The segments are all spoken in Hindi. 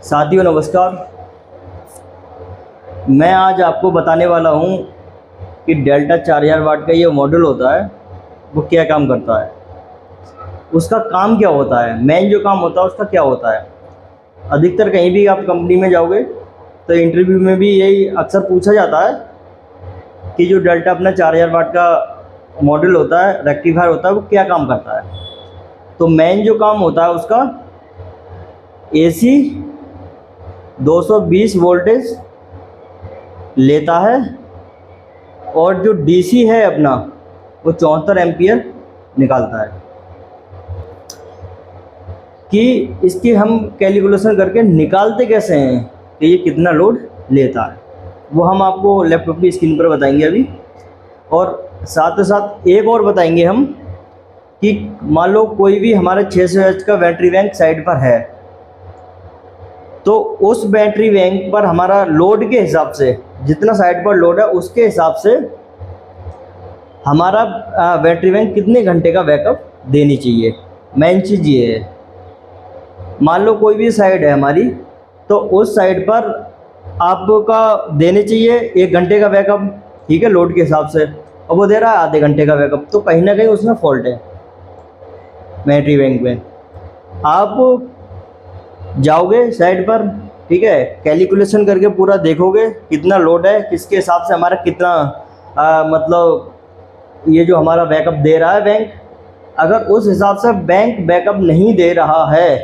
साथियों नमस्कार। मैं आज आपको बताने वाला हूं कि डेल्टा 4000 वाट का ये मॉडल होता है वो क्या काम करता है, उसका काम क्या होता है, मेन जो काम होता है उसका क्या होता है। अधिकतर कहीं भी आप कंपनी में जाओगे तो इंटरव्यू में भी यही अक्सर पूछा जाता है कि जो डेल्टा अपना 4000 वाट का मॉडल होता है, रेक्टिफायर होता है, वो क्या काम करता है। तो मेन जो काम होता है उसका AC 220 वोल्टेज लेता है और जो DC है अपना वो 74 एम्पियर निकालता है। कि इसकी हम कैलकुलेशन करके निकालते कैसे हैं कि ये कितना लोड लेता है, वो हम आपको लैपटॉप की स्क्रीन पर बताएंगे अभी। और साथ ही साथ एक और बताएंगे हम कि मान लो कोई भी हमारा 600 Hz का बैटरी बैंक साइड पर है, तो उस बैटरी बैंक पर हमारा लोड के हिसाब से, जितना साइड पर लोड है उसके हिसाब से हमारा बैटरी बैंक कितने घंटे का बैकअप देनी चाहिए। मेन चीज़ ये है, मान लो कोई भी साइड है हमारी, तो उस साइड पर आपका देने चाहिए 1 घंटे का बैकअप, ठीक है, लोड के हिसाब से, और वो दे रहा है आधे घंटे का बैकअप, तो कहीं ना कहीं उसमें फॉल्ट है बैटरी बैंक में। आप जाओगे साइड पर, ठीक है, कैलकुलेशन करके पूरा देखोगे कितना लोड है, किसके हिसाब से हमारा कितना मतलब ये जो हमारा बैकअप दे रहा है बैंक, अगर उस हिसाब से बैंक बैकअप नहीं दे रहा है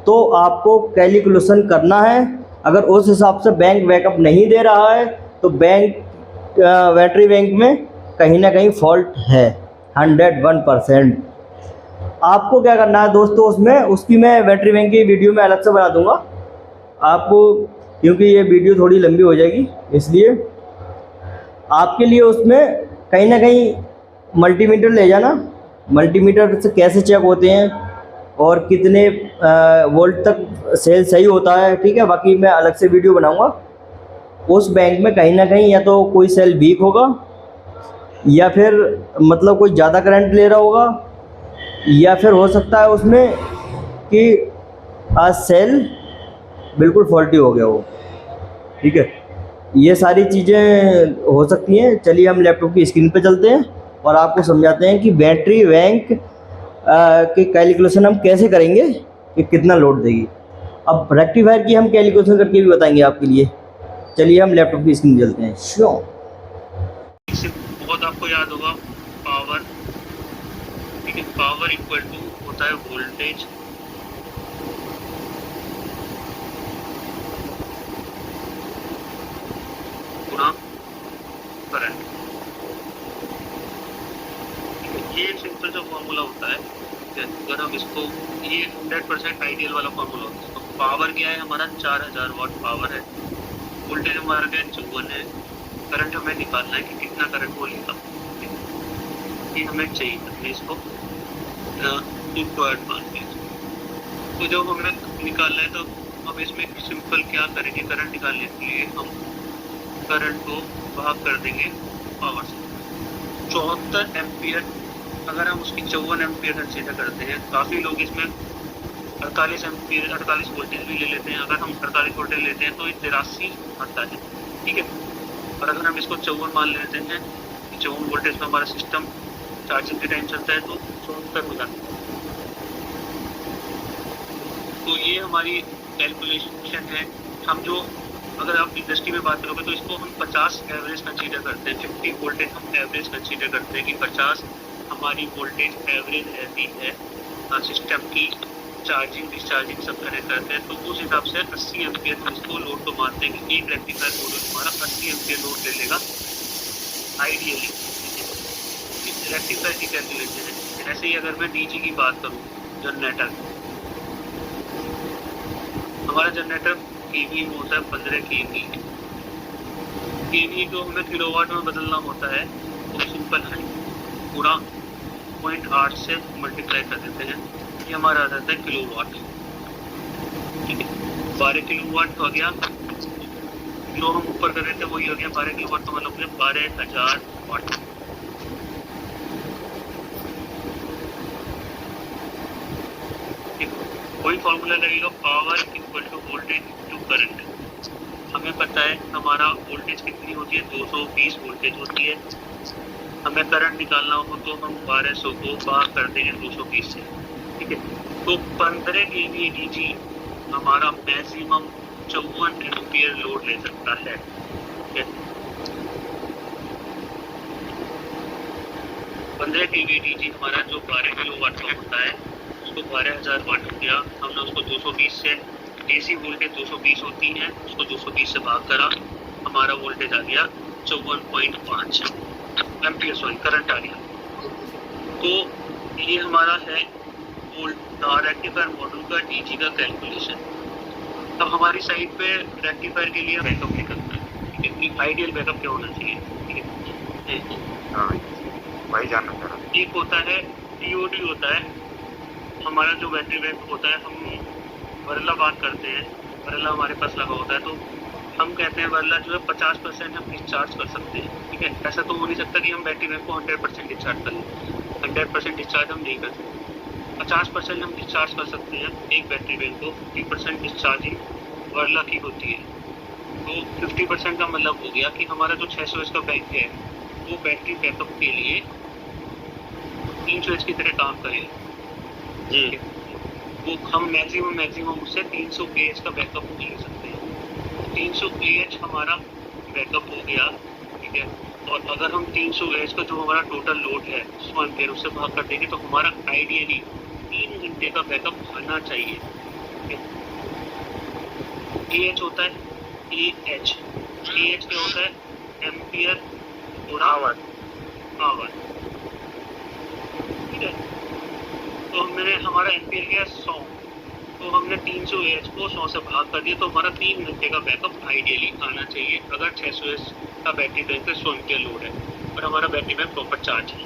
तो आपको कैलकुलेशन करना है। अगर उस हिसाब से बैंक बैकअप नहीं दे रहा है तो बैटरी बैंक में कहीं ना कहीं फॉल्ट है 101%। आपको क्या करना है दोस्तों, उसकी मैं बैटरी बैंक की वीडियो में अलग से बना दूंगा आपको, क्योंकि ये वीडियो थोड़ी लंबी हो जाएगी, इसलिए आपके लिए उसमें कहीं ना कहीं मल्टीमीटर ले जाना। मल्टीमीटर से कैसे चेक होते हैं और कितने वोल्ट तक सेल सही होता है, ठीक है, बाकी मैं अलग से वीडियो बनाऊंगा। उस बैंक में कहीं ना कहीं या तो कोई सेल वीक होगा, या फिर मतलब कोई ज़्यादा करंट ले रहा होगा, या फिर हो सकता है उसमें कि सेल बिल्कुल फॉल्टी हो गया हो, ठीक है, ये सारी चीज़ें हो सकती हैं। चलिए हम लैपटॉप की स्क्रीन पे चलते हैं और आपको समझाते हैं कि बैटरी बैंक की कैलकुलेशन हम कैसे करेंगे कि कितना लोड देगी। अब रेक्टिफायर की हम कैलकुलेशन करके भी बताएंगे आपके लिए। चलिए हम लैपटॉप की स्क्रीन चलते हैं। बहुत आपको याद होगा पावर, ठीक है, पावर इक्वल टू होता है वोल्टेज गुणा करंट। ये सिंपल जो फॉर्मूला होता है, अगर हम इसको, ये 100% आइडियल वाला फॉर्मूला होता है। तो पावर क्या है हमारा, 4000 वाट पावर है, वोल्टेज हमारा क्या 54 है, करंट हमें निकालना है कि कितना करंट वो लेगा, ये हमें चाहिए। हमने इसको तो जब हमें निकालना है तो हम इसमें सिंपल क्या करेंगे, करंट निकालने के लिए हम करंट को भाग कर देंगे पावर से। 74 एम्पियर, अगर हम उसकी 54 एम्पियर कंसीडर करते हैं, काफ़ी लोग इसमें 48 एम्पियर 48 वोल्टेज भी ले लेते हैं। अगर हम 48 वोल्टेज लेते हैं तो ये 83 आता है, ठीक है। और अगर हम इसको 54 मान लेते हैं, 54 वोल्टेज में हमारा सिस्टम चार्जिंग के टाइम चलता है, तो 74 हो जाता है। तो ये हमारी कैलकुलेशन है। हम जो, अगर आप इंडस्ट्री में बात करोगे तो इसको हम 50 एवरेज कंसीडर करते हैं, 50 वोल्टेज हम एवरेज कंसीडर करते हैं कि 50 हमारी वोल्टेज एवरेज रहती है सिस्टम की। चार्जिंग डिस्चार्जिंग सब कनेक्ट करते हैं, तो उस हिसाब से 80 एम्पियर हम इसको लोड को मानते हैं कि एक रेक्टिफायर मॉडल हमारा 80 एम्पियर लोड ले लेगा आइडियली। रेक्टिफायर की कैलकुलेशन है। ऐसे ही अगर मैं डीसी की बात करूँ, जनरेटर, हमारा जनरेटर केवी होता है 15 केवी। केवी को हमें किलोवाट में बदलना होता है, तो सिंपल है, पूरा 0.8 से मल्टीप्लाई कर देते हैं, ये हमारा आ जाता है किलोवाट, ठीक है। 12 किलोवाट हो गया, जो हम ऊपर कर रहे थे वही हो गया 12 किलोवाट, तो मतलब 12,000 वाट। कोई फॉर्मूला लगेगा, power equal to voltage voltage to current. हमें पता है हमारा वोल्टेज कितनी होती है, 220 वोल्टेज होती है। हमें करंट निकालना हो तो हम 1200 को भाग कर देंगे 220 से, ठीक है। तो 15 kVA डीसी हमारा मैक्सिमम 54 एम्पियर लोड ले सकता है, ठीक है। 15 kVA डीसी हमारा जो 12 किलोवाट का होता है उसको 12,000 वाट हो गया। हमने उसको 220 से, डीसी वोल्टेज 220 होती है, उसको 220 से भाग करा, हमारा वोल्टेज आ गया 54.5 एम्पियर, सॉरी करंट आ गया। तो ये हमारा है रेक्टिफायर मॉड्यूल का डीसी का कैलकुलेशन। अब हमारी साइड पे रेक्टिफायर के लिए बैकअप निकलता है, ठीक है। आइडियल बैकअप क्या होना चाहिए, ठीक है। हाँ वही जानना चाह रहा हूँ। एक होता है टीओडी, होता है हमारा जो बैटरी बैकअप होता है। हम वर्ला बात करते हैं, वर्ला हमारे पास लगा होता है तो हम कहते हैं वर्ला जो है 50% हम डिस्चार्ज कर सकते हैं, ठीक है। ऐसा तो हो नहीं सकता कि हम बैटरी बैंक को 100% डिस्चार्ज कर लें। 100% डिस्चार्ज हम नहीं कर सकते, 50% हम डिस्चार्ज कर सकते हैं एक बैटरी बैंक को। 50% डिस्चार्जिंग वर्ला की होती है। तो 50% का मतलब हो गया कि हमारा जो 600 एच का बैंक है वो बैटरी बैकअप के लिए 300 एच की तरह काम करेगा जी। वो हम मैक्सिमम उससे 300 एच का बैकअप ले सकते हैं। 300 एच हमारा बैकअप हो गया, ठीक है। और अगर हम 300 एच का जो हमारा टोटल लोड है 100 एम्पियर उससे भाग कर देंगे तो हमारा आइडियली 3 घंटे का बैकअप आना चाहिए, ठीक है। एच होता है एच क्या होता है, एम्पियर गुणा आवर, ठीक है। तो मैंने हमारा एम्पियर किया 100, तो हमने 300 एच को 100 से भाग कर दिया, तो हमारा 3 घंटे का बैकअप आइडियली आना चाहिए अगर 600 एच का बैटरी बैंक पे 100 एम्पियर लोड है और हमारा बैटरी बैंक प्रॉपर चार्ज है।